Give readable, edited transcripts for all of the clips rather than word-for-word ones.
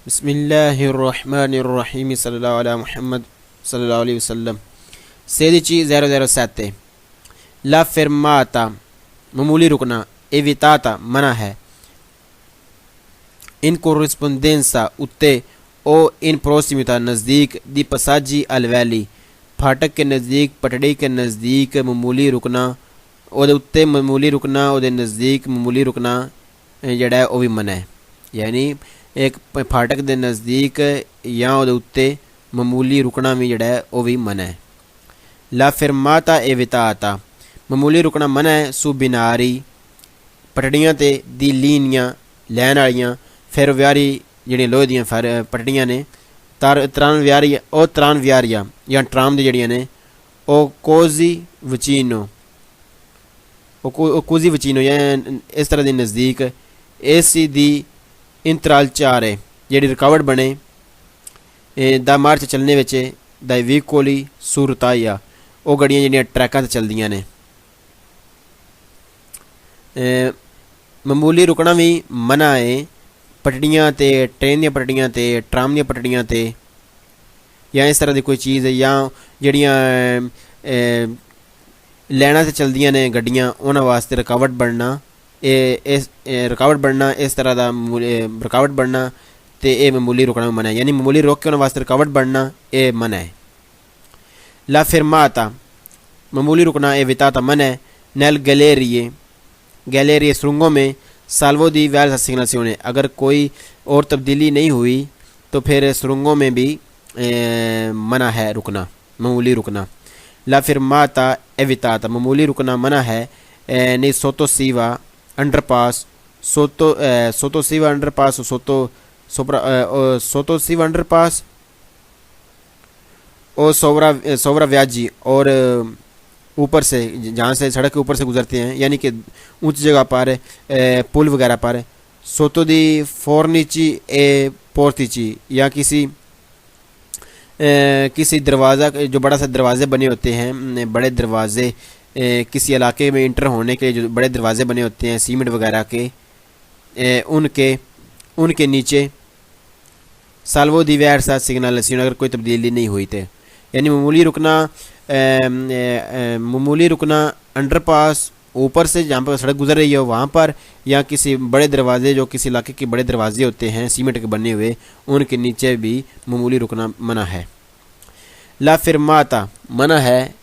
बिस्मिल्लाहिर्रहमानिर्रहीम सल्लल्लाहु अला मुहम्मद सल्लल्लाहु अलैहि वसल्लम 16 ला fermata मामूली रुकना evitata मना है in corrispondenza उत्ते ओ in prossimità नज़दीक दी पसाजी अलवैली फाटक के नज़दीक पटड़ी के नज़दीक मामूली रुकना ओदे उत्ते मामूली रुकना ओदे नज़दीक मामूली रुकना जड़ा है वह भी मना है। यानी एक फाटक के नज़दीक या ओदे उत्ते मामूली रुकना भी जड़ा है वह भी मना है। ला fermata evitata मामूली रुकना मना है सु बिनारी पटड़ियाँ ते दी लीनियाँ लैन वालियाँ फेरोवियारी जड़ियाँ लोहे दियां पटड़ियाँ ने त्रानवियारियाँ या ट्राम दी जड़ियाँ ने ओ कोजी वचीनो या इस तरह के नज़दीक एसी दी इंतराल चारे जी रुकावट बने दा मार्च चलने बच्चे दा वीकोली सूरताया वो गड्डियाँ जड़ियाँ ट्रैकों से चलदियाँ ने। मामूली रुकना भी मना है पटड़ियाँ ते ट्रेन दी पटड़ियाँ ते ट्राम दी पटड़ियाँ ते या इस तरह की कोई चीज़ या जड़ियाँ लैना से चलदियाँ ने गड्डियाँ उन्होंने वास्ते रुकावट बनना रुकावट बनना इस तरह का रुकावट बनना तो यह मामूली रुकना मना है। यानी मामूली रोक के उन्होंने वास्ते रुकावट बनना ये मना है। ला fermata मामूली रुकना evitata मना है। नैल गैलेरिए सुरंगों में साल्वो दी वैल सिग्नल अगर कोई और तब्दीली नहीं हुई तो फिर सुरंगों में भी मना है रुकना मामूली रुकना। ला fermata evitata मामूली रुकना मना है नहीं सोतो सीवा अंडरपास सोतो सीवा अंडरपास सोतो सीवा अंडरपास और सोवरा व्याजी और ऊपर से जहाँ से सड़क के ऊपर से गुजरते हैं यानी कि ऊंची जगह पर पुल वगैरह पर सोतो दी फोरनीची ए पोर्तिची या किसी दरवाज़ा जो बड़ा सा दरवाज़े बने होते हैं बड़े दरवाज़े किसी इलाके में इंटर होने के लिए जो बड़े दरवाज़े बने होते हैं सीमेंट वगैरह के उनके नीचे साल्वो दी वैर सा सिग्नल अगर कोई तब्दीली नहीं हुई थे। यानी मामूली रुकना अंडरपास ऊपर से जहाँ पर सड़क गुजर रही हो वहाँ पर या किसी बड़े दरवाजे जो किसी इलाके के बड़े दरवाजे होते हैं सीमेंट के बने हुए उनके नीचे भी मामूली रुकना मना है। ला fermata मना है।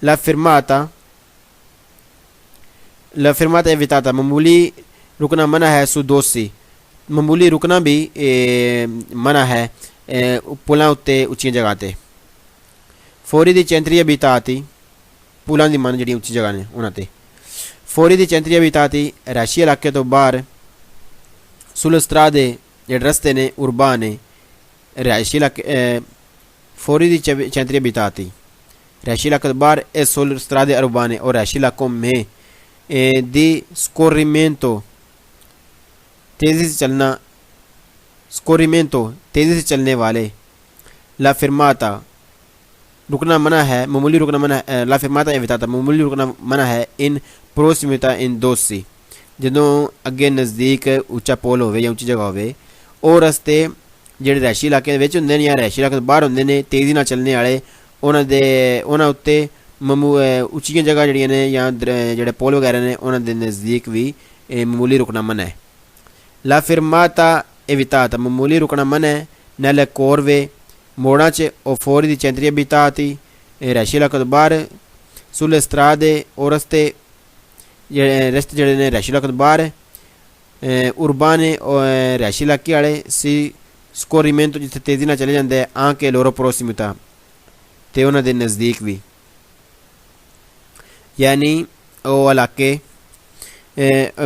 ला fermata evitata मामूली रुकना मना है सुदोसी मामूली रुकना भी मना है पुलों उत्ते उच्चियां जगह ते फौरी दी चैंतरिया भी ताती पुलों की मन जी उच्ची जगह ने उन्होंने फौरी दी चैंतरिया भी ताती रैशी इलाके तो बाहर सुलस्त्रा दे जेह्ड़े रस्ते ने उर्बा ने रैशी इलाके फौरी दी चैंतरिया भी ताती रैशी इलाके तो बाहर सुलस्त्रा दे उर्बा ने और रैशी इलाकों में दी स्कोरिमेंटो तेज़ी से चलने वाले। ला fermata रुकना मना है मामूली रुकना मना है। ला fermata evitata मामूली रुकना मना है इन prossimità इन दोस्ती जदों अगे नज़दीक उच्चा पोल होवे या उच्ची जगह होवे और रस्ते जेह्ड़े रैशी इलाके विच हुंदे ने या रैशी इलाके बाहर हुंदे ने तेज़ी नाल चलने वाले उन्हां उत्ते उच्चियां जगह जड़ियां ने या जेह्ड़े पोल वगैरह ने उन्हां दे नज़दीक भी मामूली रुकना मना है। ला fermata evitata मामूली रुकना मना है। नैले कोरवे मोड़ा च और फौरी दी चैंतरिया भी ताती रैशी इलाके तो बाहर सुले स्त्रादे और रस्ते जड़े ने रैशी इलाके तो बाहर उर्बाने और रैशी इलाके वाले सी स्कोरिमेंटो जिथे तेज़ी नाल चले जाते हैं आके लोरो prossimità ते उन्हां दे नज़दीक भी। यानी वो इलाके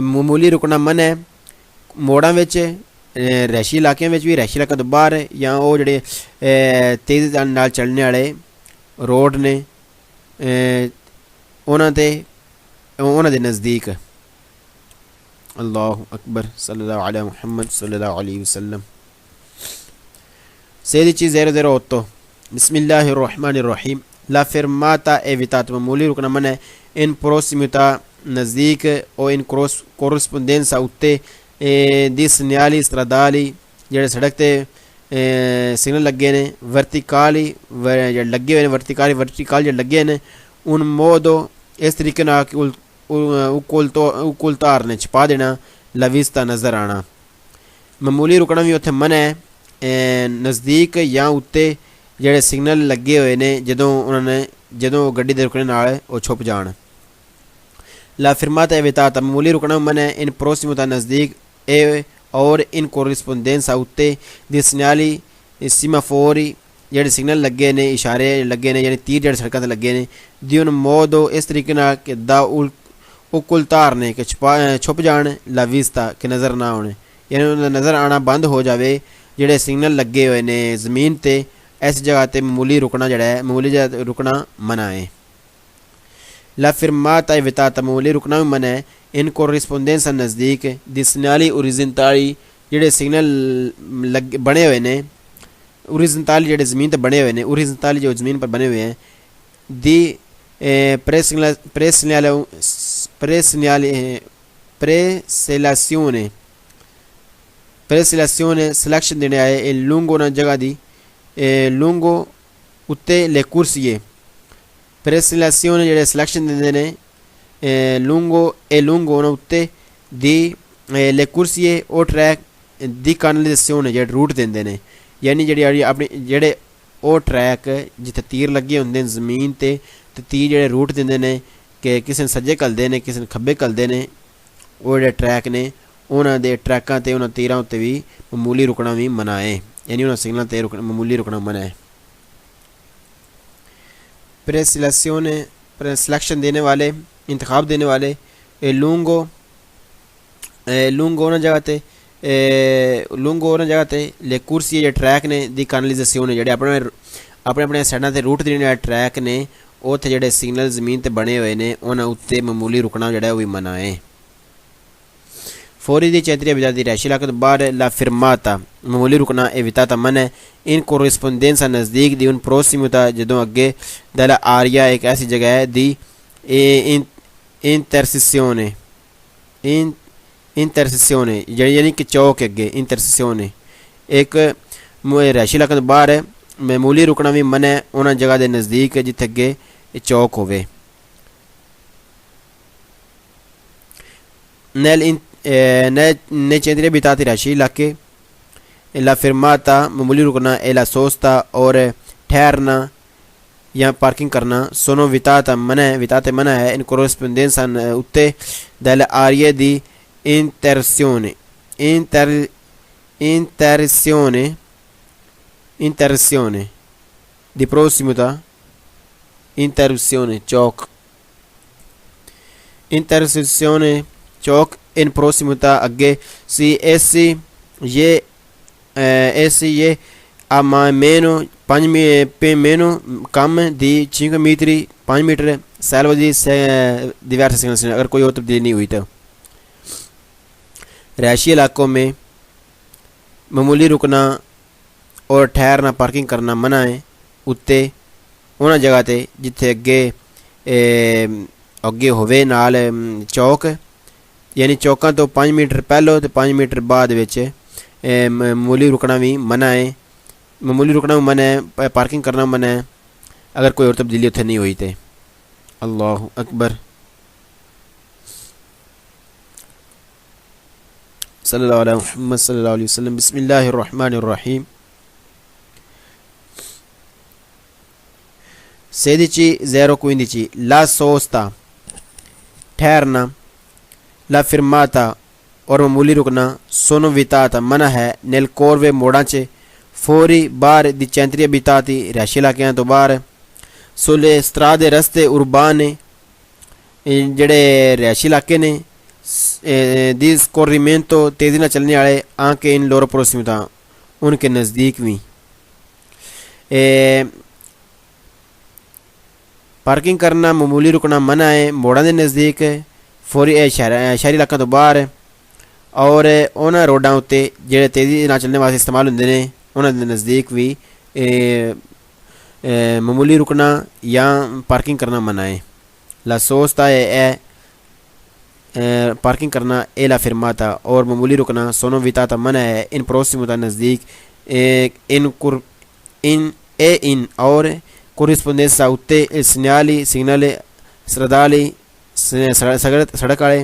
मामूली रुकना मन है मोड़ा विच रैशी इलाकों में भी रैशी इलाके तो बाहर या वो जड़े तेज़ नाल चलने वाले रोड ने उन्हां दे नज़दीक। अल्लाहु अकबर सल्लल्लाहु अला मुहम्मद सल्लल्लाहु अलैहि वसल्लम 16:00 बिस्मिल्लाहिर्रहमानिर्रहीम ला fermata evitata मामूली रुकना मना है इन prossimità नज़दीक और इन कोरस्पोंडेंसा उत्ते दी सन्याली स्त्रदाली जेह्ड़े सड़क ते सिग्नल लगे ने वर्टिकाली जेह्ड़े लगे हुए ने वर्टिकाल जेह्ड़े लगे ने उन मोदो इस तरीके नाल कि उकुल तारने छपा देना लविस्ता नज़र आना। मामूली रुकना भी उत्थे मना है नज़दीक या उत्ते जेह्ड़े सिग्नल लगे हुए ने जदों गड्डी दे रुकने नाल ओह छुप जान। ला फिरमाता एविताता मामूली रुकना मना है इन प्रोसिमुता नज़दीक ए और इन कोरिस्पोंडेंसा उत्ते दी सन्याली सीमाफोरी जेह्ड़े सिग्नल लगे ने इशारे लगे ने यानी तीर जेह्ड़े सड़कां ते लगे ने दी उन मोदो इस तरीके नाल कि दा उकुल तारने कि छुप जान ला विस्ता कि नज़र ना आने यानी उन्हें नज़र आना बंद हो जाए जेह्ड़े सिग्नल लगे हुए ने ज़मीन ते इस जगह ते मामूली रुकना जेह्ड़ा है मामूली रुकना मना है। ला फिरमाता एविताता मामूली रुकना भी मना है इन कोरिस्पोंडेंसा नज़दीक दी सन्याली ओरिजेंटाली जेह्ड़े सिग्नल बने हुए ने ओरिजेंटाली जेह्ड़े ज़मीन पर बने हुए ने ओरिजेंटाली जो ज़मीन पर बने हुए हैं दी प्रेसिलासियोने सिलेक्शन देने आए लूंगो ना जगह दी लूंगो उत्ते ले कुर्सिए प्रेसिलासियोने जेह्ड़े सिलेक्शन दिंदे ने लूंगो ना उत्ते दी ले कुर्सिए ओ ट्रैक दी कैनलाइजेशन जेह्ड़े रूट दिंदे ने यानी जेह्ड़ी अपनी जेह्ड़े ओह् ट्रैक जित्थे तीर लगे होंदे न ज़मीन ते तीर जेह्ड़े रूट दिंदे ने कि किसे सज्जे घलदे ने किसे खब्बे घलदे ने ओह् जेह्ड़े ट्रैक ने उन्हां दे ट्रैकां ते उन्हां तीरां उत्ते भी मामूली रुकना भी मना है यानी उन्हां सिग्नल ते मामूली रुकना मना है। सिलेक्शन देने वाले इंतखाब देने वाले लूंगो उन्हां जगह ते लूंगो उन्हां जगह ते ले कुर्सी जे ट्रैक ने दी कैनलाइजेशन जेह्ड़े अपने साइडां ते रूट देने वाले ट्रैक ने उत्थे जेह्ड़े सिग्नल ज़मीन ते बने हुए ने उन्हां उत्ते मामूली रुकना जेह्ड़ा ओह् भी मना है। फौरी दी चैतरी विदा दी रैशी इलाके तो बाहर ला फिरमाता मामूली रुकना एविताता मन है इन कोरिस्पोंडेंसा नज़दीक दी उन प्रोसिमुता जदों अगे दला आरिया एक ऐसी जगह है दी इंटरसेसियोने यानी कि चौक अगे इंटरसेसियोने एक रैशी इलाके तो बाहर है मामूली रुकना भी मन है उन्हां जगह दे नज़दीक जिथे अगे चौक होवे। ने चेंद्रे बिताती राशि इलाके ला फिरमाता मामूली रुकना एला सोस्ता और ठहरना या पार्किंग करना सोनो विताता मना है इन कोरिस्पोंडेंसा उत्ते दल आरिये दी interruzione di prossimità interruzione चौक interruzione चौक इन prossimità अगे सी ऐसी ये ama meno 5 meno कम दी 5 मीटर salvo di diverse segnalazioni अगर कोई और तब्दीली नहीं हुई तो। रहायशी इलाकों में मामूली रुकना और ठहरना पार्किंग करना मना है उत्ते उन्हां जगह ते जिथे अगे होवे नाल चौक यानी चौकां तो 5 मीटर पहलो तो 5 मीटर बाद विच मामूली रुकना भी मना है। मामूली रुकना भी मना है पार्किंग करना मना है अगर कोई और तब्दीली उत्थे नहीं हुई तो। अल्लाहु अकबर सल्लल्लाहु अलैहि मुहम्मद सल्लल्लाहु अलैहि वसल्लम बिस्मिल्लाहिर रहमानिर रहीम। सेदिची 015 ला सोस्ता ठहरना ला फिरमाता और मामूली रुकना सोनो विताता मना है नेल कोरवे मोड़ा च फौरी बाहर दी चैंतरिया बिताती रहायशी इलाकियां तो बाहर सुले स्त्रादे रस्ते उर्बान ने जेड़े रहायशी इलाके ने दी स्कोरिमेंटो तेज़ी ना चलने वाले आंके इन लोरो प्रोसिमिता उनके नज़दीक भी पार्किंग करना मामूली रुकना मना है मोड़ा के नज़दीक फौरी शहरी इलाकों तो बाहर और उन्होंने रोडों उत्ते जेड़े तेज़ी ना चलने वास्ते इस्तेमाल होंदे ने उन्होंने नज़दीक भी मामूली रुकना या पार्किंग करना मना है। ला सोस्ता है पार्किंग करना ए ला फिरमाता और मामूली रुकना सोनो विताता मना है इन प्रोसिमुता नज़दीक इन और corrispondenza उत्ते il segnale stradali सड़क वाले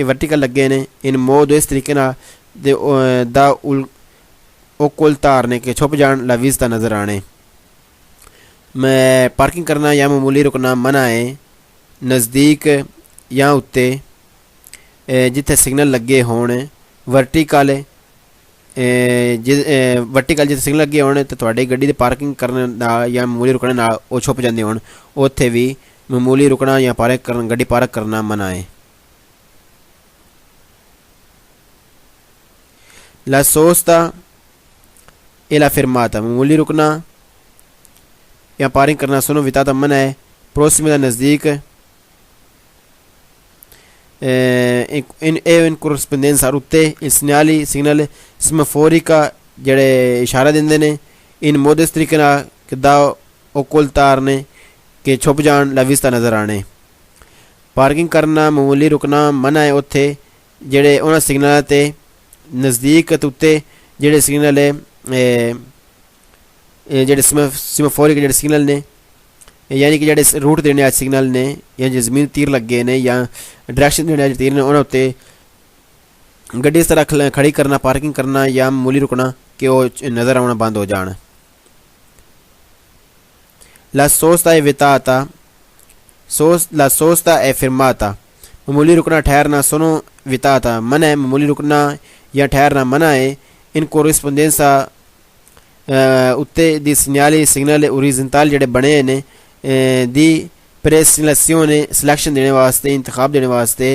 वर्टिकल लगे ने इन मोद इस तरीके ना दा ओकुलतारने के छुप जान ला विस्ता नज़र आने। मैं पार्किंग करना या मामूली रुकना मना है नज़दीक या उत्ते जिथे सिग्नल लगे होने वर्टिकल जिथे सिग्नल लगे होने तो तुहाडी गड्डी दी पार्किंग करने दा या मामूली रुकने नाल ओ छुप जांदे होण उत्थे भी मामूली रुकना या गड्डी पार्क करना मना है। ला सोस्ता ए ला फिरमाता मामूली रुकना या पार्किंग करना सोनो विताता मना है प्रोसिमिता नज़दीक इन कोरस्पोंडेंस उत्ते सिग्नली सिग्नल स्मेफोरिका जड़े इशारा देंदे ने इन मोदे तरीके नाल किदा ओकुलतारने के छुप जान ला विस्ता नज़र आने। पार्किंग करना मामूली रुकना मना है उत्थे जेड़े उन्हां सिग्नल ते नज़दीक उत्ते जेड़े सिग्नल जेड़े स्मेफोरिक जेड़े सिग्नल ने यानी कि जेड़े रूट देने वाले सिग्नल ने या जो ज़मीन तीर लगे ने या डायरेक्शन देने वाले तीर ने उन्होंने उत्ते गड्डी इस तरह खड़ी करना पार्किंग करना या मामूली रुकना कि वो नज़र आना बंद हो जान। ला सोस्ता ए विताता ला सोस्ता ए फिरमाता मामूली रुकना ठहरना सोनो विताता मना है मामूली रुकना या ठहरना मना है इन कोरिस्पोंडेंसा उत्ते दी सिग्नल ओरिजेंटल जेड़े बने ने दी प्रेसिलेzione सिलेक्शन देने वास्ते इंतखाब देने वास्ते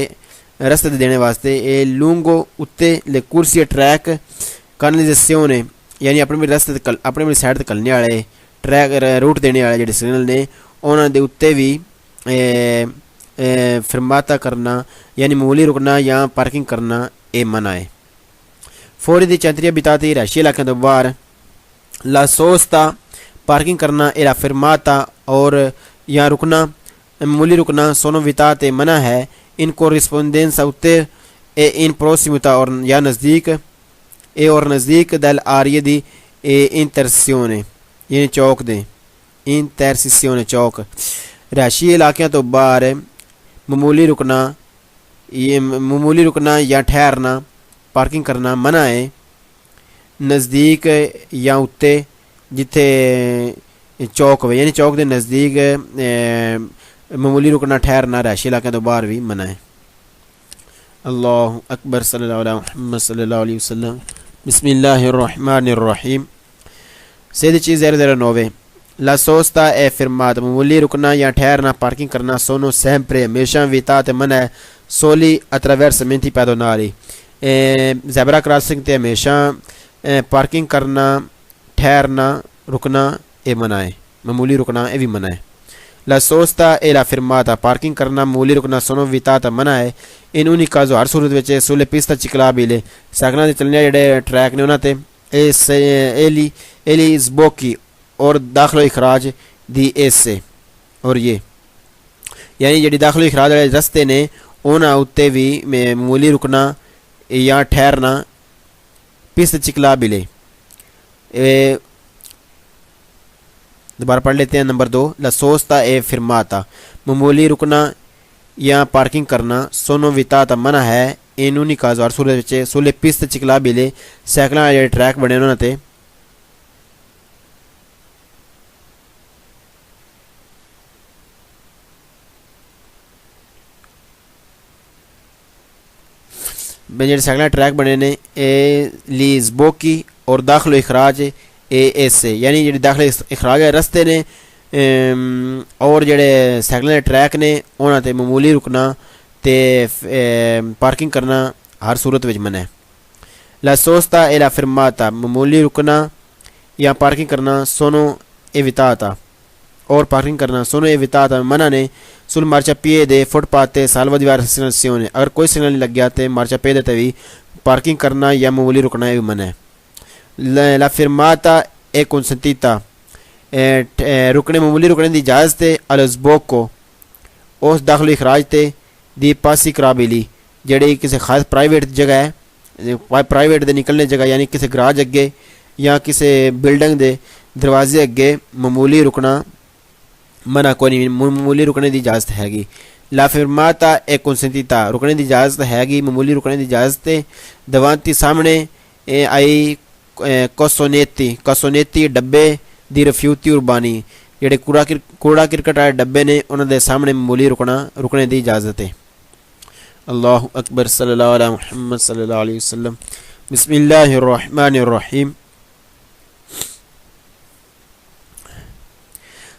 रस्ते देने वास्ते ए लूंगो उत्ते ले कुर्सी ट्रैक कैनलाइजेशन यानी अपने रस्ते अपने साइड ते कलने वाले ट्रैक रूट देने वाले जेडे सिग्नल ने उन्हां दे उत्ते भी फिरमाता करना यानी मामूली रुकना या पार्किंग करना ए मना है। फौरी दी चंत्रिया बिताती रहायशी इलाके तो बाहर ला सोस्ता पार्किंग करना ए ला फिरमाता और या रुकना मामूली रुकना सोनो विताते मना है इन कोरिस्पोंडेंसा उत्ते ए इन प्रोसिमिता और या नज़दीक ए और नज़दीक दल आरिये दी ए इंटरसियोने यानी चौक दे इंटरसियोने चौक रहायशी इलाके तो बाहर मामूली रुकना या ठहरना पार्किंग करना मना है नज़दीक या उत्ते जिथे चौक हो यानी चौक के नज़दीक मामूली रुकना ठहरना रहायशी इलाके तो बाहर भी मना है। अल्लाहु अकबर सल्लल्लाहु अलैहि मुहम्मद सल्लल्लाहु अलैहि वसल्लम बिस्मिल्लाहिर्रहमानिर्रहीम। सेदी चीज़ 009 ला सोस्ता ए फिरमात मामूली रुकना या ठहरना पार्किंग करना सोनो sempre हमेशा वितात मना है सोली attraversamenti pedonali ज़ेब्रा क्रॉसिंग ते हमेशा पार्किंग करना ठहरना रुकना ए मना है मामूली रुकना ए भी मना है। ला सोस्ता ए ला फिरमाता पार्किंग करना मामूली रुकना सोनो विताता मना है इन उन्हीं का जो हर सूरत में सुले पिस्ता चिकला बिले साइकिल के चलने जेडे ट्रैक ने उन्होंने एली ज़बोकी और दाखिलो इखराज दी एस से और ये यानी जेडी दाखिलो इखराज वाले रस्ते ने उन्होंने उत्ते भी मामूली रुकना या ठहरना पिस्त चिकला बिले। दोबारा पढ़ लेते हैं। नंबर 2 ला सोस्ता ए फिरमाता मामूली रुकना या पार्किंग करना सोनो विताता मना है इन उन्हीं का हर सूरत में सुले पिस्त चिकला बिले साइकिल वाले ट्रैक बने उन्होंने जेडे साइकिल ट्रैक बने ने ए लीज़बोकी और दाखिलो इखराज ए एस से यानी जेडे दाखिलो इखराज रस्ते ने और जेडे साइकिल ट्रैक ने उन्होंने मामूली रुकना ते पार्किंग करना हर सूरत में मना है। ला सोस्ता ए ला फिरमाता मामूली रुकना या पार्किंग करना सोनो ए विताता और पार्किंग करना सोनो ए विताता मना ने सुल मार्चा पिए दे फुटपाथ ते सालवा दीवार सिग्नल अगर कोई सिग्नल नहीं लग गया तो मार्चा पे देते भी पार्किंग करना या मामूली रुकना भी मना है। ला फिरमाता ए कंसेंटीता रुकने मामूली रुकने की इजाज़त है अलज़बोक को उस दाखिल इखराज ते दी पासी कराबिली जिहड़ी किसी खास प्राइवेट जगह है, प्राइवेट दे निकलने जगह यानी किसी गराज अगे या किसी बिल्डिंग दे दरवाजे अगे मामूली रुकना मना कोई नहीं, मामूली रुकने की इजाज़त हैगी। ला फिरमाता ए कंसेंटिता रुकने की इजाज़त हैगी, मामूली रुकने की इजाज़त है। दवांती सामने आई कोसोनेती डब्बे दी रफ्यूती उर्बानी जिहड़े कूड़ा किरकट वाले डब्बे ने उन्हां दे सामने मामूली रुकने की इजाज़त है। अल्लाहु अकबर सल्लल्लाहु अला मुहम्मद सल्लल्लाहु अलैहि वसल्लम। बिस्मिल्लाहिर रहमानिर रहीम।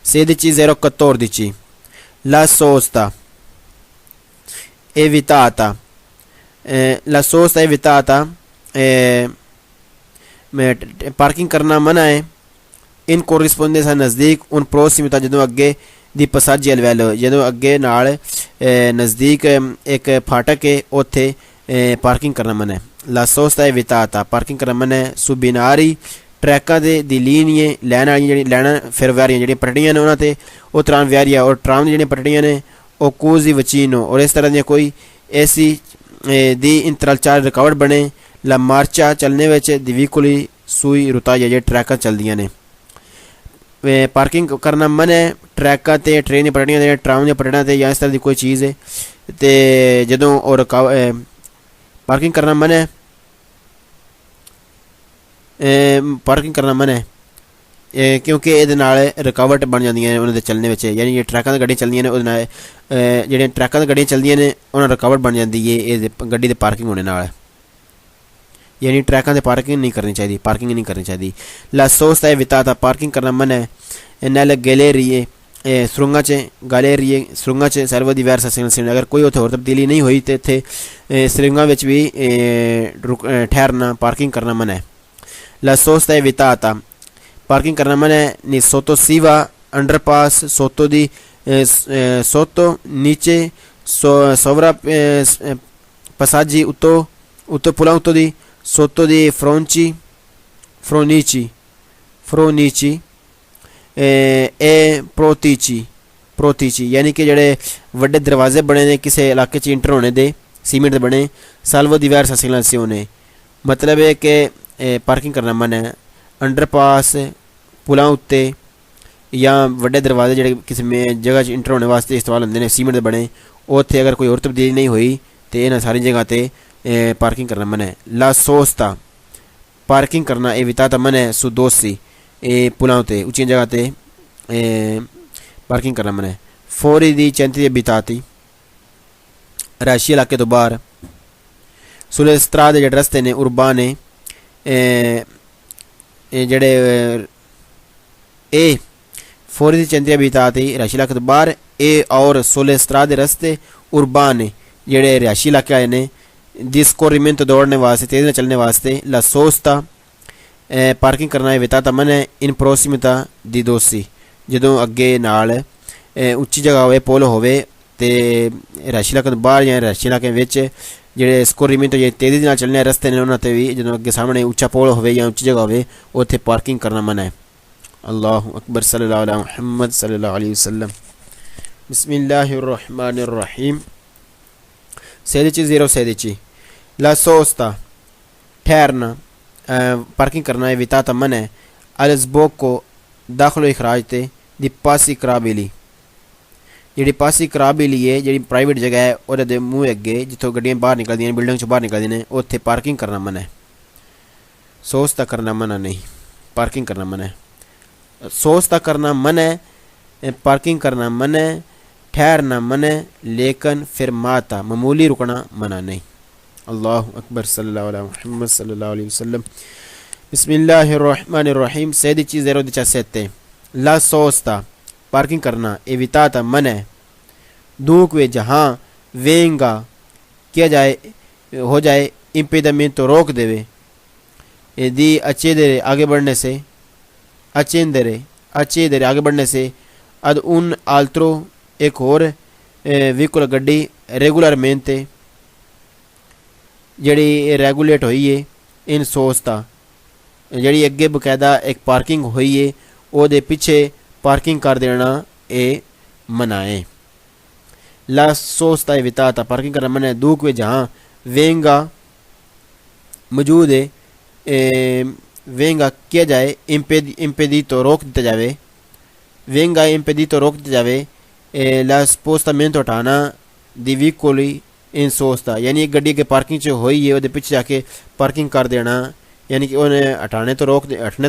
Sedici 014 la sosta evitata, la sosta evitata, parking करना मना है। इन कोरिस्पोंडेंस नज़दीक उन प्रोसिमिता जदों अगे दी पसाजी अलवैलो जदों अगे नाल नज़दीक एक फाटक है उत्थे पार्किंग करना मना है। ला सोस्ता evitata पार्किंग करना मना है। सुबिनारी ट्रैकां दे दी लीनिये लैन वाली जी लैना फिर वैरियां जी पटड़ियां ने उन्होंने वो त्राम वैरिया और ट्राम दी जी पटड़ियां ने वो कूजी वचीनो और इस तरह दी कोई ऐसी दी इंतरलचार रिकॉर्ड बने। ला मार्चा चलने विच दिवीकुली सूई रुता जी ट्रैकां चलदियां ने। पार्किंग करना मन है ट्रैकां ते ट्रेन दी पटड़ियां ते ट्राम दी पटड़ियां ते या इस तरह की कोई चीज़ है तो जदों और पार्किंग करना मन है पार्किंग करना मन है क्योंकि ये रुकावट बन जांदियां ने उन्हां दे चलने में, यानी ये ट्रैकां दी गड्डियां चलदियां ने उहदे नाल जिहड़ियां ट्रैकां दी गड्डियां चलदियां ने उन्हां रुकावट बन जाती है ये गड्डी दे पार्किंग होने नाल, यानी ट्रैकां दे पार्किंग नहीं करनी चाहिए, पार्किंग नहीं करनी चाहिए। ला सोस्ता evitata पार्किंग करना मन है। नैल गैलेरिए सुरंगा च गैलेरिए सुरंगा च सर्व diversa sezioni अगर कोई उत्थे होर तब्दीली नहीं हुई तो इत्थे सुरंगा विच भी ठहरना पार्किंग करना मन है। ला सोस्ता evitata पार्किंग करना मन है। नी सोतो सीवा अंडरपास सोतो दी सोतो नीचे सोवरा पसाजी उत्तो पुला उत्तो दी सोतो दी फ्रोनीची ए प्रोतीची यानी कि जेड़े वड्डे दरवाजे बने ने किसी इलाके च इंटर होने दे सीमेंट दे बने साल्वो diversa sezioni मतलब है कि पार्किंग करना मन है। अंडरपास पुलों उत्ते या वड्डे दरवाजे जेड़े किसी जगह इंटर होने वास्ते इस्तेमाल होंदे ने सीमेंट दे बने उत्थे अगर कोई होर तब्दीली नहीं हुई तो इन्हां सारी जगह ते पार्किंग करना मन है। ला सोस्ता पार्किंग करना evitata मन है। सुदोसी पुलों उत्ते उच्चियां जगह ते पार्किंग करना मन है। फोरी दी centri abitati रहायशी इलाके तो बाहर सुले स्ट्रादे जेह्ड़े रस्ते ने उर्बाने जेह्ड़े ए फोरी दी centri abitati रहायशी इलाके तो बाहर ए और सुले स्ट्रादे रस्ते उर्बाने जेह्ड़े रहायशी इलाके आए ने दी scorrimento दौड़ने वास्ते तेज़ में चलने वास्ते। ला सोस्ता पार्किंग करना evitata मन है। इन प्रोसिमिता दी दोसी जदों अगे नाल उच्ची जगह होवे पुल होवे ते रहायशी इलाके तो बाहर या रहायशी इलाके विच जेह्ड़े scorrimento जे तेज़ी नाल चलने रस्ते ने उन्हां ते भी जदों अगे सामने उच्चा पुल होवे या उच्ची जगह होवे उत्थे पार्किंग करना मन है। अल्लाहु अकबर सल्लल्लाहु अला मुहम्मद सल्लल्लाहु अलैहि वसल्लम। बिस्मिल्लाहिर रहमानिर रहीम। 16 ला सोस्ता ठहरना पार्किंग करना evitata मन है। अलसबोको दाखिलो इखराज ते दी पासी कराबिली जी पासी कराबिली है जी प्राइवेट जगह है और मूँह अगे जितों गड्डियां बाहर निकलदियां बिल्डिंग चों बाहर निकलदियां ने उत्थे पार्किंग करना मन है। सोस्ता करना मना नहीं, पार्किंग करना मन है। सोस्ता करना मन है पार्किंग करना मन है। ठहरना मन है लेकिन फिर माता मामूली रुकना मना नहीं। अल्लाहु अकबर सल्लल्लाहु अला मुहम्मद सल्लल्लाहु अलैहि वसल्लम। बिस्मिल्लाहिर रहमानिर रहीम। 16 ला सोस्ता पार्किंग करना evitata मन है। दूक वे जहाँ वेंगा किया जाए हो जाए impedimento रोक देवे यदि अच्छे आगे बढ़ने से अच्छे आगे बढ़ने से अद उन आल्त्रो एक और व्हीकल गड्डी रेगुलरमेंटे जड़ी रेगुलेट हुई है। इन सोस्ता जड़ी अगे बकायदा एक पार्किंग हुई है वो दे पीछे पार्किंग कर देना ए मनाए। ला सोस्ता विताता पार्किंग करना मना है दूक वे जहाँ वेंगा मौजूद है वेंगा किया जाए इम्पेदी तो रोक दिया जावे वेंगा इम्पेदी तो रोक दिया जावे ला स्पोस्तामेंट हटाना दी वीकोली इन सोचता यानी एक गड्डी के पार्किंग च होई है वो पीछे जाके पार्किंग कर देना यानी कि उन्हें हटने तो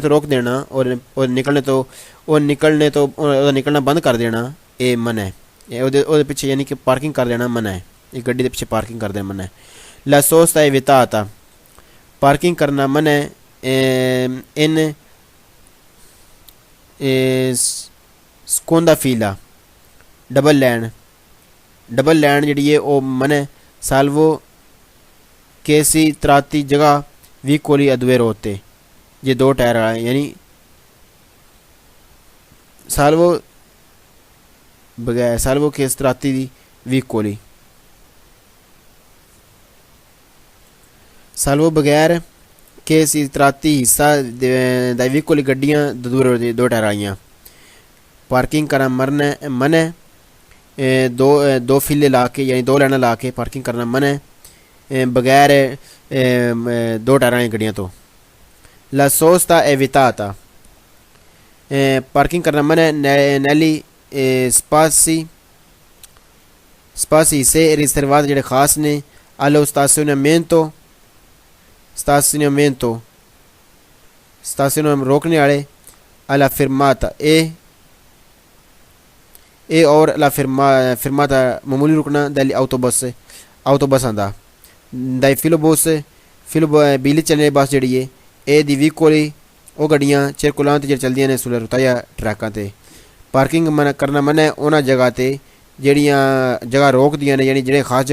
रोक देना और निकलना बंद कर देना ये मन है वो पीछे यानी कि पार्किंग कर देना मन है एक गड्डी के पीछे पार्किंग कर देना मन है ला सोचता है विता आता पार्किंग करना मन है इन स्कोंदा फीला डबल लैंड जी है वो मन है साल्वो केसी त्राती जगह वी कोली अधवेर होते ये दो टायर वाला यानी साल्वो केस त्राती वी कोली साल्वो बगैर केस त्राती हिस्सा वी कोली गड्डियाँ दो टायर आइयाँ पार्किंग करा मन है दो फिले ला के यानी दो लाइना ला के पार्किंग करना मन है बगैर दो टायर वाली गड्डियाँ तो ला सोचता ए विताता पार्किंग करना मन है नैली स्पासी से रिजर्वात जेडे खास ने allo stanzionamento रोकने वाले alla fermata e और la fermata मामूली रुकना dagli autobus आंदा dai filobus बिजली चलने बस जेह्ड़ी है ए दी वीकोली ओह् गड्डियां चिरकुलां ते चलदियां ने सुले रुताया ट्रैकां ते पार्किंग करना मन है उन्हां जगह ते जेह्ड़ियां जगह रोकदियां ने यानी जेह्ड़े खास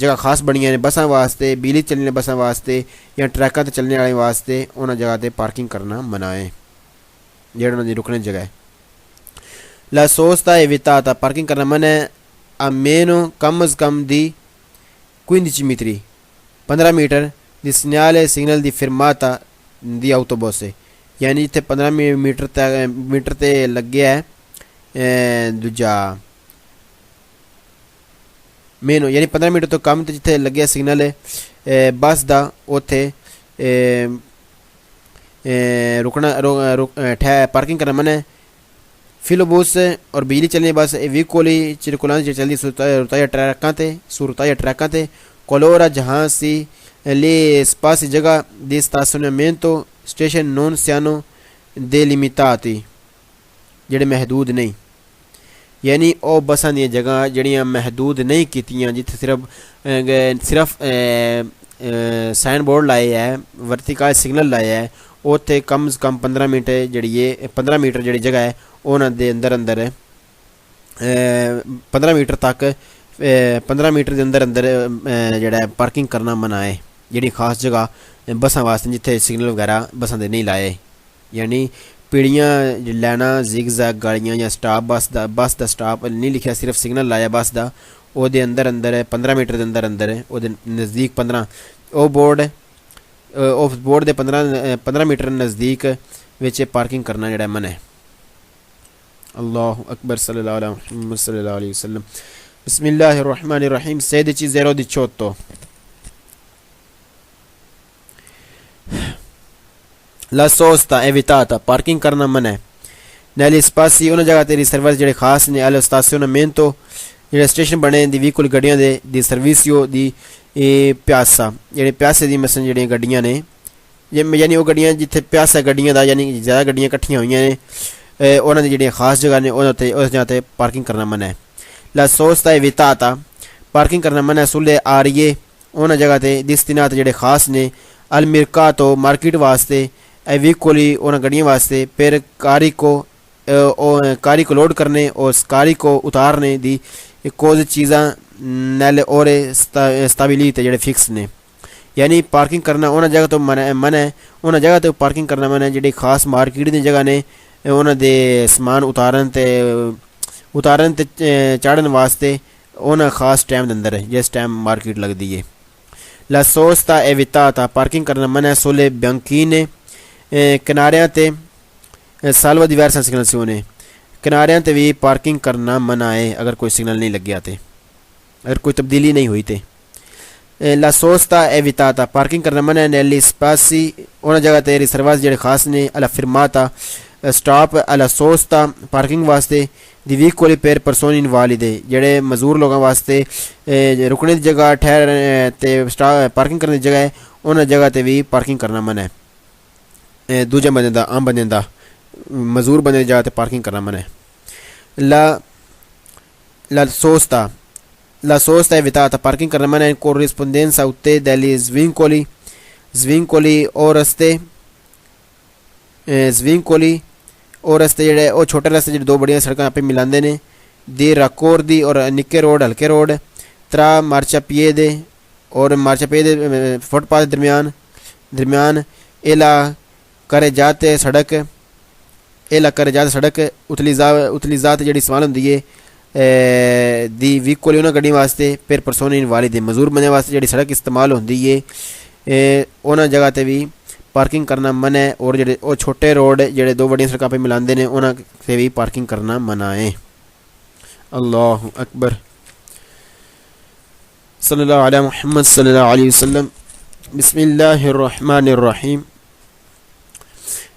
जगह खास बनियां ने बसां वास्ते बिजली चलने बसां वास्ते या ट्रैकां ते चलने वाले वास्ते उन्हां जगह ते पार्किंग करना मना है जेह्ड़ी उन्हां दी रुकने जगह है La sosta è vietata parking करना मन है a meno कम अज़ कम दी 15 metri 15 मीटर di signal di fermata di autobus यानी जिथे 15 मीटर ते लगे है दूजा मेनो यानी 15 मीटर तो कम ते जिथे लगे सिग्नल बस दा उथे रुकना पार्किंग करना मन है फिलोबस और बिजली चलने बस वीकोली चिरकुलां चलती सुरताया ट्रैकां ते कोलोरा जहाँ सी ले स्पासी जगह di stazionamento स्टेशन नॉन सियानो delimitati जेह्ड़े महदूद नहीं यानी ओह बसां दी जगह जेह्ड़ियां महदूद नहीं कीतियां जिथे सिर्फ साइन बोर्ड लाए है वर्टिकल सिग्नल लाए है उत्थे कम से कम 15 मीटर जेह्ड़ी जगह है उन्हां दे अंदर 15 मीटर तक 15 मीटर के अंदर जेह्ड़ा पार्किंग करना मना है जेह्ड़ी खास जगह बसां वास्ते जिथे सिग्नल वगैरह बसां दे नहीं लाए यानी पीड़ियां लैना जिग जैग गाड़ियां या स्टाप बस दा स्टाप नहीं लिखा सिर्फ सिग्नल लाया बस दा ओहदे अंदर 15 मीटर के अंदर ओहदे नज़दीक 15 ओह बोर्ड दे 15 मीटर नज़दीक विच पार्किंग करना जेह्ड़ा मन है अल्लाहु अकबर सल्लल्लाहु अलैहि वसल्लम बिस्मिल्लाहिर रहमानिर रहीम 16:18 La sosta è vietata parking करना मन है negli spazi una जगह ते रिजर्वर जेह्ड़े खास ने allo stazionamento जेह्ड़े स्टेशन बने दी व्हीकल गड्डियां दे दी सर्विसियो दी प्यासा जेह्ड़े प्यासे दी मसन जेह्ड़ियां गड्डियां ने यानी ओह गड्डियां जिथे प्यासा गड्डियां दा यानी ज़्यादा गड्डियां कट्ठियां होइयां ने उन्हां दी जेह्ड़ियां खास जगह ने उस जगह ते पार्किंग करना मन है La sosta è vietata पार्किंग करना मन है सुले आ रही है उन्हां जगह ते destinate जेह्ड़े खास ने al mercato मार्केट वास्ते वीकोली उन्हां गड्डियों वास्ते फिर कारी को लोड करने और कारी को उतारने दी कोई चीज़ां नैले और स्टेबिलिटी जेह्ड़े फिक्स ने यानी पार्किंग करना उन्हां जगह तो मन है उन्हां जगह तो पार्किंग करना मन है जेह्ड़ी खास मार्केट दी जगह ने उन्हां दे समान उतारन ते चाढ़न वास्ते उन्हां खास टाइम दे अंदर जिस टाइम मार्केट लगदी है La sosta è vietata पार्किंग करना मन है sulle banchine किनारियां ते salvo diverse segnalazioni किनारियां ते भी पार्किंग करना मना है अगर कोई सिग्नल नहीं लग्या ते, अगर कोई तब्दीली नहीं हुई ते। ला सोस्ता एविताता पार्किंग करना मना है। नेली स्पासी उन्हें जगह ते रिजर्वास जेड़े खास ने। अला फिरमाता स्टॉप। अला सोस्ता पार्किंग वास्ते। दी वीकोली पेर परसोन इन वालिदे जेड़े मजदूर लोगों वास्ते रुकने की जगह ठहर ते पार्किंग करने की जगह है, उन्हें जगह ते भी पार्किंग करना मना है। दूजे बंदे दा आम बंदे दा मजदूर बंदे दी जगह ते पार्किंग करना मना है। ला सोस्ता La sosta è vietata, parking करना मना है। corrispondenza उत्ते degli svincoli o raste svincoli o raste जेड़े ओ छोटे रास्ते जेड़े दो बड़ियां सड़कां आपे मिलांदे ने। दी raccordi और निक्के रोड हल्के रोड। त्रा marciapiede और marciapiede फुटपाथ दरमियान एला करे जाते सड़क उतलीजात जेड़ी इस्तेमाल होंदी है दी वीकोली उन्होंने गड्डी वास्ते। फिर परसोने इन वाली दे मजदूर बंदे वास्ते जेड़ी सड़क इस्तेमाल होंदी है उन्होंने जगह ते भी पार्किंग करना मना है। और जेड़े ओ छोटे रोड जेड़े दो बड़ियां सड़कां पे मिलांदे ने उन्हां ते भी पार्किंग करना मना है। अल्लाहु अकबर। सल्लल्लाहु अलैहि मुहम्मद सल्लल्लाहु अलैहि वसल्लम। बिस्मिल्लाहिर रहमानिर रहीम।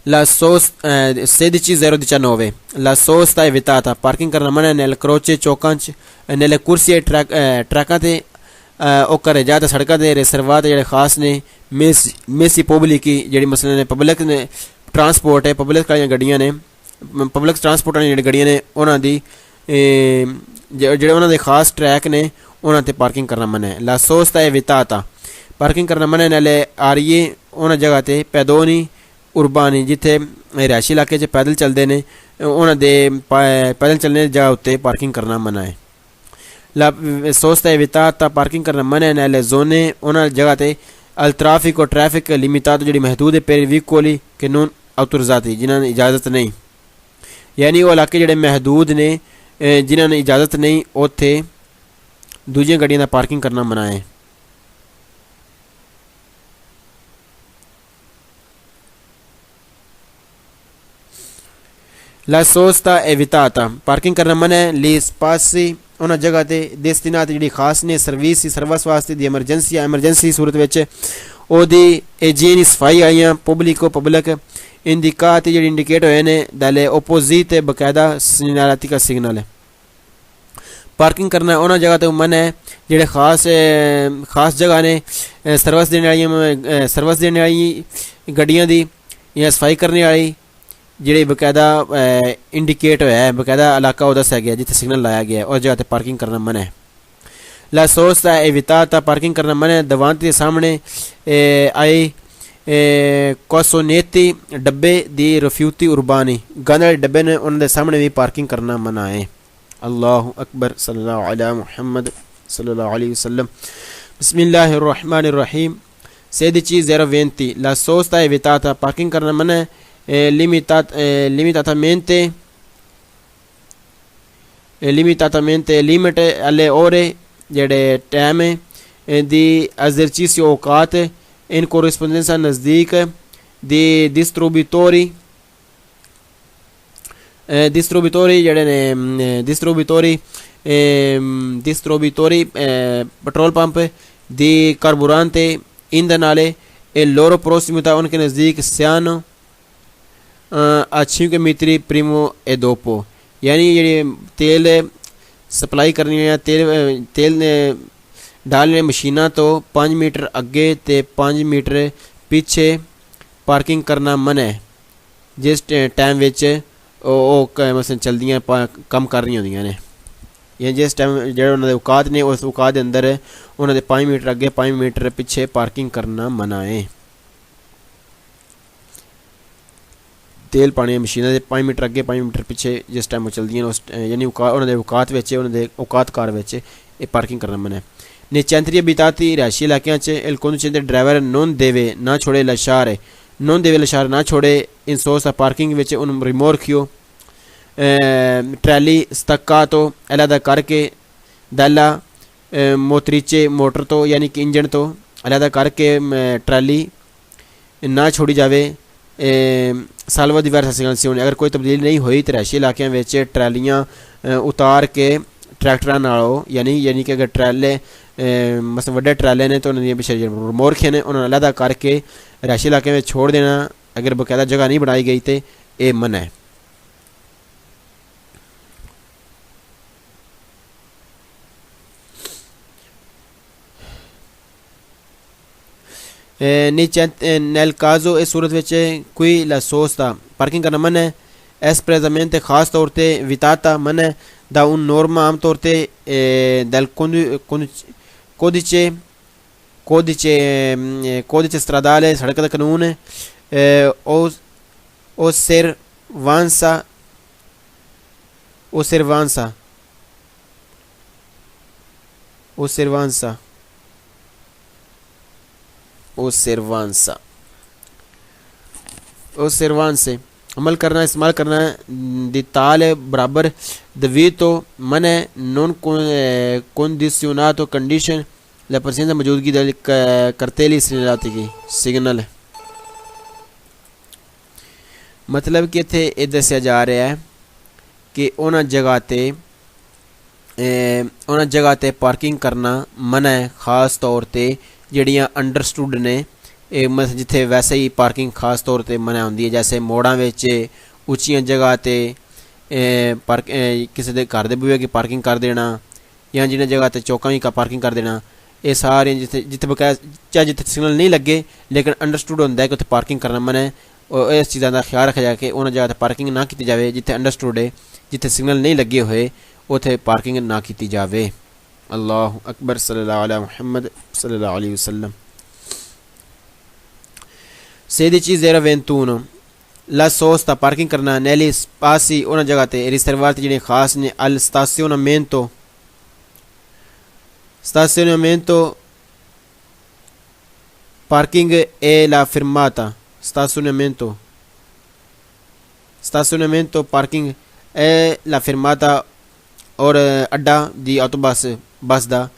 La sosta 16:019 la sosta è vietata, parking करना मना है। nel croce चौकां च nelle corsie ट्रैकां ते ओ carreggiate सड़कां ते रिजर्वात जेड़े खास ने। messi pubblici जेड़ी मसलन ने पब्लिक ने ट्रांसपोर्ट है, पब्लिक वाली गड्डियां ने, पब्लिक ट्रांसपोर्ट वाली जेड़ी गड्डियां ने उन्हां दी जेड़े उन्हां दे खास ट्रैक ने उन्हां ते पार्किंग करना मना है। la sosta è vietata पार्किंग करना मना है। nelle aree उन्हां जगह ते पैदोनी उर्बानी जिथे रिहायशी इलाके च पैदल चलते हैं उन्होंने दे पैदल चलने की जगह उत्ते पार्किंग करना मना है। ला सोस्ता है विताता पार्किंग करना मना है। नैले जोने उन्होंने जगह ते अल ट्राफिक और ट्रैफिक लिमितात जी महदूद है पेर वीकोली के नून औतरजाती जिन्होंने इजाज़त नहीं, यानी वो इलाके जोड़े महदूद ने जिन्होंने इजाज़त नहीं उत्थे दूजियां गड्डियां दा पार्किंग करना मना है। La sosta è vietata पार्किंग करना मना है। ली स्पासी उन्होंने जगह ते destinati जी खास ने सर्विस वास्ते दी एमरजेंसी सूरत विच ओदी इजीनी सफाई आइयां पब्लिक इंडिकाती जी इंडिकेट होए ने दाले ओपोजिट बकायदा सिग्नलाती का सिग्नल है। पार्किंग करना उन्होंने जगह ते मना है जेड़े खास जगह ने सर्विस देने वाली गड्डियां दी या सफाई करने वाली जेड़ी बकायदा इंडिकेट होया है, बकायदा इलाका वो दस्या गया जिथे सिग्नल लाया गया है और जगह ते पार्किंग करना मना है। ला सोस्ता है विताता पार्किंग करना मना है। दवांती के सामने आई कोसोनेती डब्बे दी रफ्यूती उर्बानी गंदे डब्बे ने उनके सामने भी पार्किंग करना मना है। अल्लाहु अकबर। सल्लल्लाहु अलैहि मुहम्मद सल्लल्लाहु अलैहि वसल्लम। बिस्मिल्लाहिर रहमानिर रहीम। 16:020 la sosta è vietata पार्किंग करना मना है। limitatamente limite alle ore जेड़े टाइम di esercizio औकात in corrispondenza नज़दीक di distributori जेड़े ने distributori petrol pump di carburante ईंधन आले e loro prossimità उनके नज़दीक सियानो a 5 metri primo e dopo, यानी ये तेल सप्लाई करनी है तेल डालने मशीना तो 5 मीटर अगे ते 5 मीटर पीछे पार्किंग करना मना है। जिस टाइम विच मसलन चलदियां कम कर रही होंदियां ने या जिस टाइम जेह्ड़े उन्हां दे औकात ने उस औकात दे अंदर उन्हां दे 5 मीटर अगे 5 मीटर पीछे पार्किंग करना मना है। तेल पाने मशीना दे 5 मीटर अगे 5 मीटर पीछे जिस टाइम चलदियां उस यानी उन्हां दे औकात विच उन्हां दे औकात कार विच ये पार्किंग करना मना है। Nei abitati रिहायशी इलाकों il conducente driver non deve ना छोड़े lasciare ना छोड़े in sosta parking which un rimorchio trolley staccato अलग करके dalla motrice मोटर तो यानी कि इंजन तो अलग करके ट्रैली ना छोड़ी जावे साल बाद diverse सिग्नल अगर कोई तब्दीली नहीं हुई तो रहायशी इलाकों में ट्रैलियाँ उतार के ट्रैक्टर नालों यानी कि अगर ट्रैले मसलन वड्डे ट्रैले ने तो उन्होंने पिछले मोरखे ने उन्होंने अलहदा करके रहायशी इलाके में छोड़ देना अगर बकायदा जगह नहीं बनाई गई तो ये मन है। नीचे नैल काजो इस सूरत में कोई ला सोचता पार्किंग करना मन है एस्प्रेजमेंट खास तौर पर विताता मन है दा उन नॉर्मा आम तौर पर दल कोदिचे कोदिचे कोदिचे stradale सड़क का कानून osservanza osservanza osservanza osservanza osservanze अमल करना इस्तेमाल करना दी ताल बराबर दवीतो मन है नॉन कंडीशनातो कंडीशन la presenza मौजूदगी दल करतेली सिग्नल मतलब कि इत्थे एह् दस्सेआ जा रहा है कि उन्हां जगह ते पार्किंग करना मना है खास तौर ते जिहड़ियां अंडरस्टूड ने मतलब जिथे वैसे ही पार्किंग खास तौर पर मना होंदी है जैसे मोड़ां विच उच्चियां जगह ते किसी के घर के बूहे की पार्किंग कर देना या जिन्हें जगह ते चौकां की पार्किंग कर देना ये सारे जिथे बकाया चाहे जिथे सिग्नल नहीं लगे लेकिन अंडरस्टूड होंदा है कि उत्थे पार्किंग करना मना है और इस चीज़ों का ख्याल रखा जाए कि उन्होंने जगह पार्किंग ना की जाए जिथे अंडरस्टूड है जिथे सिग्नल नहीं लगे हुए उत्थे पार्किंग ना की जाए। अल्लाह अकबर सल्लल्लाहु अलैहि मुहम्मद सल्लल्लाहु अलैहि वसल्लम। Sedici 021 la sosta parking करना negli spazi una जगह ते riservati जिन्हें खास ने al stazionamento parking e la fermata stazionamento parking e la fermata और अड्डा दी ऑटोबस बस दा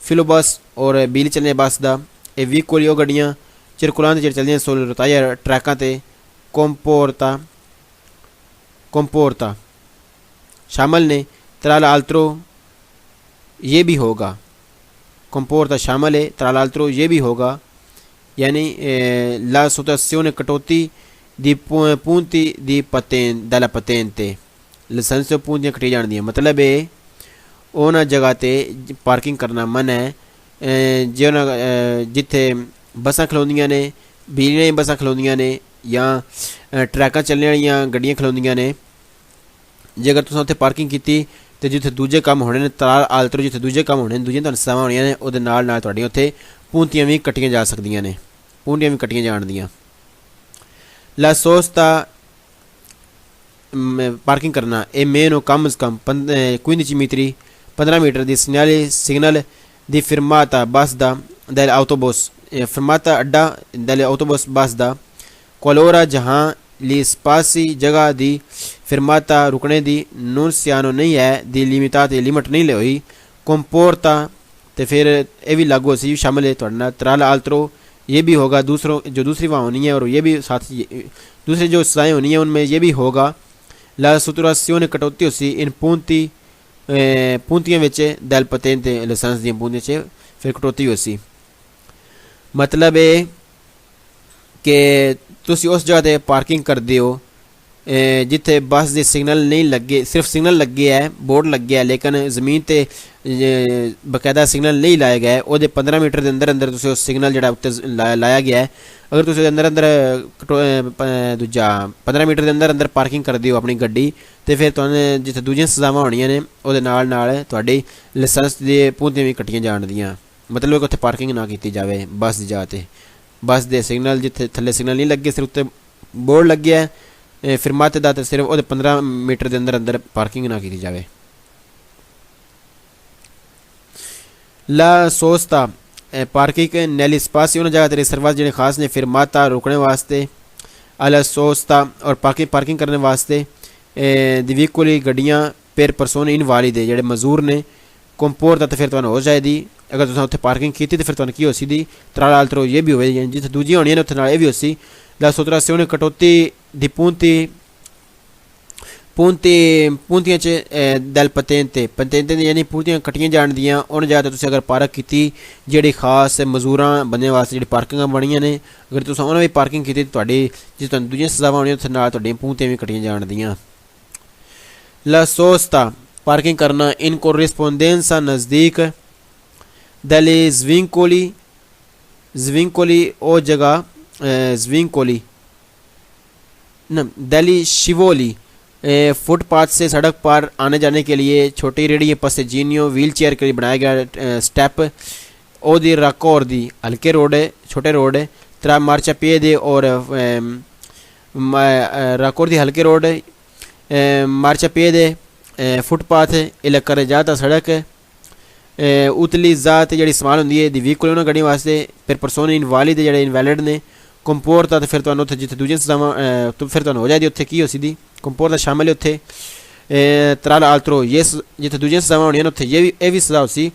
फिलोबस और बिजली चलने बस दा ए व्हीकल यो गड्डियां circolante जेह्ड़ियां चलदियां सोलर रोताया ट्रैकां ते comporta शामिल ने tra l'altro ये भी होगा comporta शामिल है tra l'altro ये भी होगा यानी la situazione कटौती दी punti di dalla patente licence से पूंजियां कटी जान दियां मतलब है उन्हां जगह ते पार्किंग करना मन है जिथे बसां खलोंदियां ने बिजली दियां बसां खलोंदियां ने या ट्रैकां चलने वालियां गड्डियां खलोंदियां ने जेकर तुसें उत्थे पार्किंग कीती ते जिथे दूजे काम होने ने तलाल आलतरो जिथे दूजे काम होने दूजियां तुहानूं सवां होणियां ने ओहदे नाल नाल तुहाडियां उत्थे पूंतियां भी कट्टियां जा सकदियां ने पूंटियां भी कट्टियां जान दियां। ला सोस्ता पार्किंग करना ए मेन कम अज़ कम 15 मीटर 15 मीटर दी सिग्नल दी फिरमाता बस दा dell'autobus fermata अड्डा dell'autobus बस दा qualora जहाँ ली स्पासी जगह दी फिरमाता रुकने दी non siano नहीं है दी लिमिटाती लिमिट नहीं ले हुई comporta ते फिर ये भी लागू सी शामिल है थोड़ा tra l'altro ये भी होगा दूसरों जो दूसरी वहाँ होनी है और ये भी साथ दूसरी जो सजाएँ होनी है उनमें ये भी होगा। La saturazione कटौती उसी इन पूंतियां विच del patente लाइसेंस दी पूंतियां च फिर कटौती उसी मतलब है कि तुसी उस जगह ते पार्किंग करदे हो जिथे बस दे सिग्नल नहीं लगे सिर्फ सिग्नल लगे है बोर्ड लगे है लेकिन ज़मीन ते बकायदा सिग्नल नहीं लाया गया है ओहदे 15 मीटर के अंदर अंदर तुसी उस सिग्नल जिहड़ा उत्ते लाया गया है अगर तुसी अंदर अंदर दूजा 15 मीटर के अंदर अंदर पार्किंग करदे हो अपनी गड्डी तो फिर तुहानूं जिथे दूजियां सजावां होणियां ने ओहदे नाल नाल तुहाडी लाइसेंस दी पूंतियां भी कट्टियां जाण दियां मतलब कि उत्थे पार्किंग ना की जाए बस दी जगह ते बस दे सिग्नल जिथे थल्ले सिग्नल नहीं लगे सिर्फ उत्ते बोर्ड लगे है फिरमाते दा ते सिर्फ ओहदे 15 मीटर के अंदर अंदर पार्किंग ना की जाए। ला सोस्ता पार्किंग नैली स्पासी उन जगह रिजर्वास जिन्हें खास ने फिरमाता रुकने वास्ते अला सोस्ता और पार्किंग करने वास्ते दिवीकुली गड्डियां पेर परसोने इन वाली दे जेह्ड़े मजूर ने कंपोर तो फिर तुहानूं हो जाएगी अगर तुसें उत्थे पार्किंग की तो फिर तुहानूं की हो सी दी त्रा l'altro ये भी होवे जिथे दूजियां होनियां ने उत्थे नाल ये भी हो सी La sottrazione कटौती di पूंतियां च दल पतेंते यानी पूंतियां कट्टियां जान दियां उन जगह तुसें अगर पार्क कीती जेह्ड़ी खास मजूरां बंदे वास्ते जेह्ड़ी पार्किंगां बनियां ने अगर तुसें उन्हें भी पार्किंग कीती तुहाडी जिस तुहानूं दूजियां सजावां होनियां उत्थे नाल तुहाडियां पूंतियां भी कट्टियां जान दियां La sosta पार्किंग करना in corrispondenza नज़दीक degli svincoli ओ जगह svincoli न degli scivoli फुटपाथ से सड़क पर आने जाने के लिए छोटी रेहड़ी पसेजीनियो व्हील चेयर के लिए बनाया गया स्टेप ओ दी राको और दी हल्के रोड है छोटे रोड है त्रा मार्चा पिede और राकोर दी हल्के रोड है मार्चा पिede फुटपाथ इला करे जाता सड़क उतली जात जेह्ड़ी इस्तेमाल होंदी है दी व्हीकल उन्होंने गड्डियों वास्ते फिर परसोने इनवालिद जेह्ड़े इनवैलिड ने कंपोर्ट तो फिर तुहानूं उत्थे जित्थे दूजियां सजावां फिर तुहानूं हो जाएगी उत्थे की हो सीधी कंपोर्ट शामिल है उत्थे त्राल आल्त्रो ये जित्थे दूजियां सजावां होनियां उत्थे ये भी सजा उसी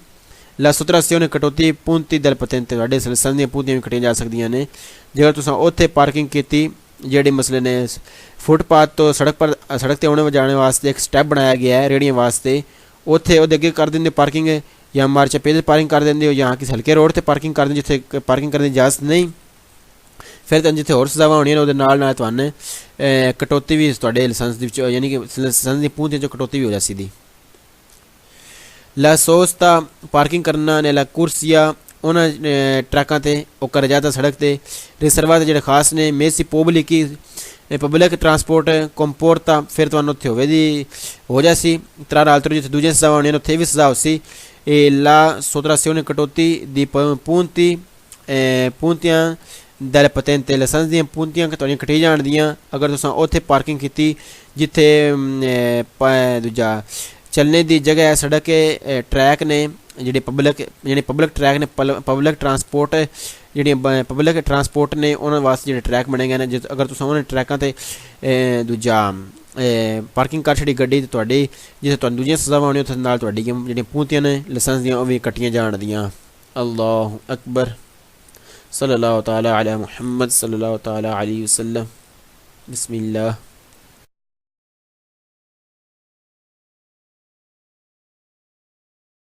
La sottrazione कटौती पूंती दल पतेंते तुहाडे लाइसेंस दियां पूंतियां भी कट्टियां जा सकदियां ने जेकर तुसां उत्थे पार्किंग कीती जेह्ड़ी मसले ने फुटपाथ तो सड़क ते आने जाने वास्ते एक स्टैप बनाया गया है रेहड़ियां वास्ते उत्थे ओह्दे अग्गे कर दिंदे पार्किंग या मार्चा पेदे पार्किंग कर दिंदे हो या किसी हल्के रोड ते पार्किंग कर दिंदे जित्थे पार्किंग करने दी इजाजत नहीं फिर तुहानूं जित्थे होर सजावां होनियां ने ओह्दे नाल तुहानूं कटौती भी तुहाडे लाइसेंस दी यानी कि लाइसेंस दी पूंतियां च कटौती भी हो जासी दी La sosta पार्किंग करना ने ला कुर्सिया उन्हें ट्रकों ते ओ कर जाता सड़क ते रिजर्वा जेह्ड़े खास ने मेसी पब्लिक ट्रांसपोर्ट कंपोर्टा फिर तुहानूं उत्थे होवे दी हो जासी त्राल आल्त्रो जित्थे दूजियां सजावां होनियां उत्थे भी सजा उसी La sottrazione कटौती दी पूंतियां दल पतेंते लाइसेंस दियां पूंतियां तुहाडियां कट्टी जान दियां अगर तुसां उत्थे पार्किंग कीती जित्थे दूजा चलने की जगह है सड़क है ट्रैक ने जी पब्लिक ट्रैक ने पब्लिक ट्रांसपोर्ट जी पब्लिक ट्रांसपोर्ट ने उन्होंने वास्ते जो ट्रैक बने गए हैं अगर तुम उन्होंने ट्रैकों से दूजा पार्किंग कर छड़ी गड्डी तो जिसे तुहानूं दूजियां सजावां होनियां उत्थे नाल तुहाडियां जेह्ड़ियां पूंतियां ने लाइसेंस दियां ओह भी कट्टियां जान दियां अल्लाहु अकबर सल्लल्लाहु तआला अला मुहम्मद सल्लल्लाहु तआला अलैहि वसल्लम बिस्मिल्लाह